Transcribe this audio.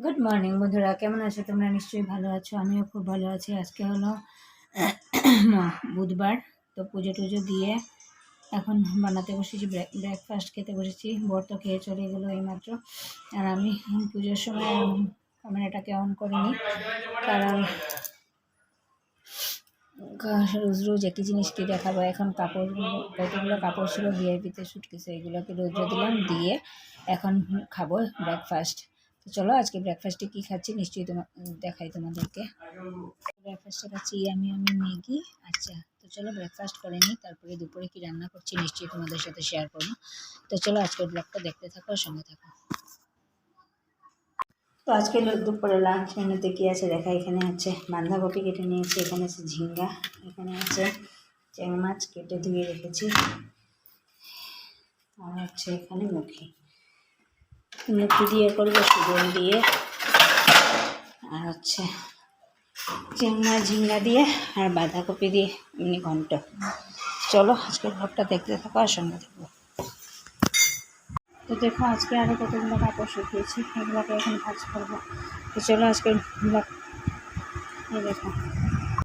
Good morning বন্ধুরা, কেমন আছো তোমরা? নিশ্চয়ই ভালো আছো, আমিও খুব ভালো আছি। আজকে হলো বুধবার, তো পুজো টুজো দিয়ে এখন বানাতে বসেছি, ব্রেকফাস্ট খেতে বসেছি। বর তো খেয়ে চলে গেলো এইমাত্র, আর আমি পুজোর সময় ক্যামেরাটাকে অন করিনি, কারণ রোজ রোজ একই জিনিস কি দেখাবো। এখন কতগুলো কাপড় ছিল ভিআইপিতে সুটকেসে, এগুলোকে রোদ্রে দিলাম, দিয়ে এখন খাবো ব্রেকফাস্ট। তো চলো আজকে ব্রেকফাস্টে কী খাচ্ছি নিশ্চয়ই দেখাই তোমাদেরকে। ব্রেকফাস্টে খাচ্ছি আমি ম্যাগি। আচ্ছা, তো চলো ব্রেকফাস্ট করে নিই, তারপরে দুপুরে কি রান্না করছি নিশ্চয়ই তোমাদের সাথে শেয়ার করবো। তো চলো আজকের ব্লগটা দেখতে থাকো আর সঙ্গে থাকো। তো আজকে দুপুরে লাঞ্চ মেনুতে কী আছে দেখা। এখানে আছে বাঁধাকপি কেটে নিয়েছি, এখানে আছে ঝিঙ্গা, এখানে আছে চ্যাং মাছ কেটে ধুয়ে রেখেছি, আর হচ্ছে এখানে মুখি দিয়ে করবো সুগন দিয়ে, আর হচ্ছে চ্যাং মাছ ঝিঙ্গা দিয়ে আর বাঁধাকপি দিয়ে এমনি ঘন্ট। চলো আজকের ব্লগটা দেখতে থাকো আর সঙ্গে থাকবো। তো দেখো আজকে আরও কতগুলো কাপড় শুকিয়েছি, এগুলোকে এখন ভাজ করবো। তো চলো আজকের ব্লগ দেখো।